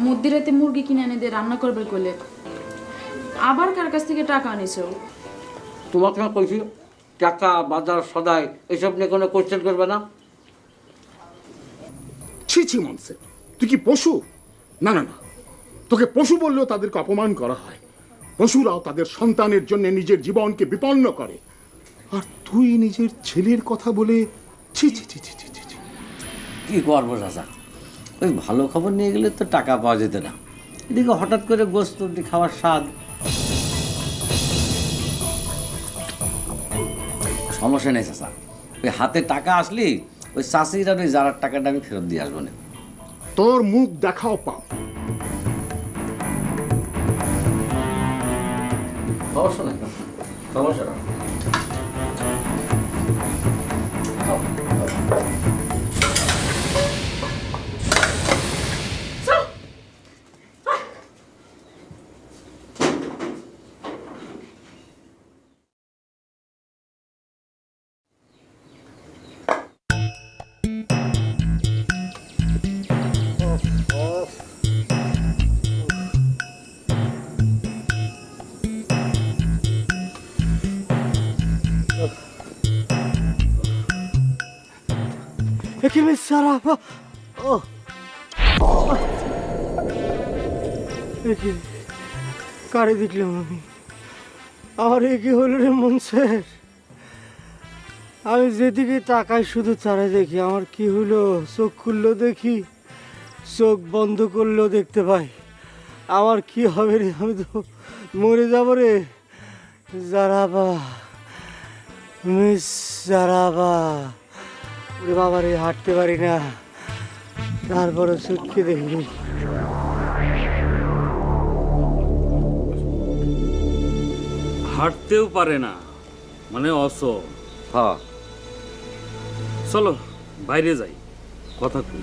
মধ্যরাতে মুরগি কিনে এনে দিয়ে রান্না করবে কইলে আবার কার কাছ থেকে টাকা আনিছো? তোমাকে না কইছি টাকা বাজার সদাই এসব নিয়ে কোনো কোশ্চেন করবে না। ছি ছি মনসে, তুই কি পশু? না না না, তোকে পশু বললেও তাদেরকে অপমান করা হয়। পশুরাও তাদের সন্তানের জন্য নিজের জীবনকে বিপন্ন করে, আর তুই নিজের ছেলের কথা বলে ছি ছি ছি ছি ছি ছি ছি। কি করবো চাচা, ওই ভালো খবর নিয়ে গেলে তো টাকা পাওয়া যেত না, এদিকে হঠাৎ করে গোস্ত খাওয়ার স্বাদ। সমস্যা নেই চাচা, ওই হাতে টাকা আসলে ওই চাষির আর ওই যারার টাকাটা আমি ফেরত দিয়ে আসবো না। তোর মুখ দেখাও পাপ। সমস্যা নেই, সমস্যা না। একেবারে সারা ও কারে দেখলাম আমি? আমার একে হলো রে মনসের। আমি যেদিকে তাকাই শুধু তারা দেখি। আমার কি হলো? চোখ খুললো দেখি, চোখ বন্ধ করলেও দেখতে পাই। আমার কি হবে রে? আমি তো মরে যাব রে। জারাবা, মিস জারাবা। ওরে বাবা রে, হাঁটতে পারি না, তারপরে চুটকে দেখি। হাঁটতেও পারে না মানে অসম। হ্যাঁ, চলো বাইরে যাই, কথা কই।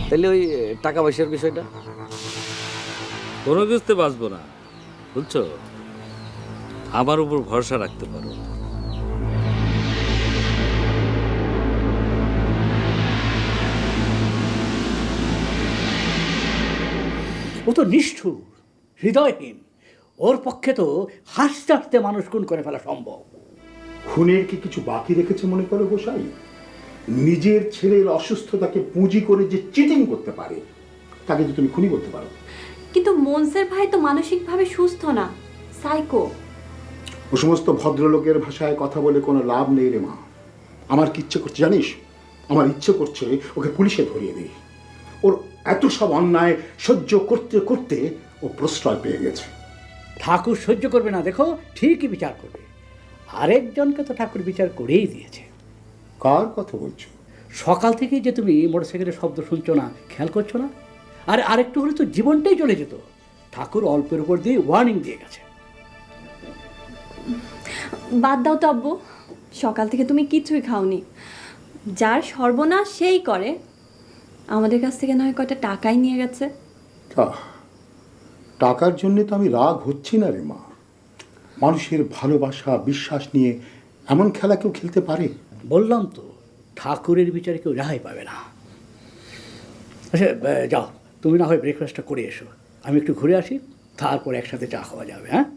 তাহলে ওই টাকা পয়সার বিষয়টা কোনো কিছুতে বাঁচবো না, বুঝছো? আমার উপর ভরসা রাখতে পারো। ও তো নিষ্ঠুর, হৃদয়হীন। ওর পক্ষে তো হাসতে হাসতে মানুষ খুন করে ফেলা সম্ভব। খুনের কি কিছু বাকি রেখেছে মনে করো গোসাই? নিজের ছেলের অসুস্থতাকে পুঁজি করে যে চিটিং করতে পারে তাকে যে তুমি খুনি বলতে পারো? কিন্তু মনসের ভাই তো মানসিকভাবে সুস্থ না, সাইকো। ও সমস্ত ভদ্রলোকের ভাষায় কথা বলে কোনো লাভ নেই রে মা। আমার কি ইচ্ছে করছে জানিস? আমার ইচ্ছে করছে ওকে পুলিশে ধরিয়ে দিই। ওর এত সব অন্যায় সহ্য করতে করতে ও প্রশ্রয় পেয়ে গেছে। ঠাকুর সহ্য করবে না, দেখো ঠিকই বিচার করবে। আরেকজনকে তো ঠাকুর বিচার করেই দিয়েছে। কার কথা বলছো? সকাল থেকেই যে তুমি মোটরসাইকেলের শব্দ শুনছো না, খেয়াল করছো না? আর আরেকটু হলে তো জীবনটাই চলে যেত। ঠাকুর অল্পের উপর দিয়ে ওয়ার্নিং দিয়ে গেছে। বাদ দাও তো আব্বু, সকাল থেকে তুমি কিছুই খাওনি। যার সর্বনাশ সেই করে। আমাদের কাছ থেকে নয় কয়টা টাকাই নিয়ে গেছে। টাকার জন্যে তো আমি রাগ হচ্ছি না রে মা। মানুষের ভালোবাসা বিশ্বাস নিয়ে এমন খেলা কেউ খেলতে পারে? বললাম তো, ঠাকুরের বিচারে কেউ রেহাই পাবে না। আচ্ছা যাও, তুমি না হয় ব্রেকফাস্টটা করে এসো, আমি একটু ঘুরে আসি, তারপর একসাথে চা খাওয়া যাবে। হ্যাঁ?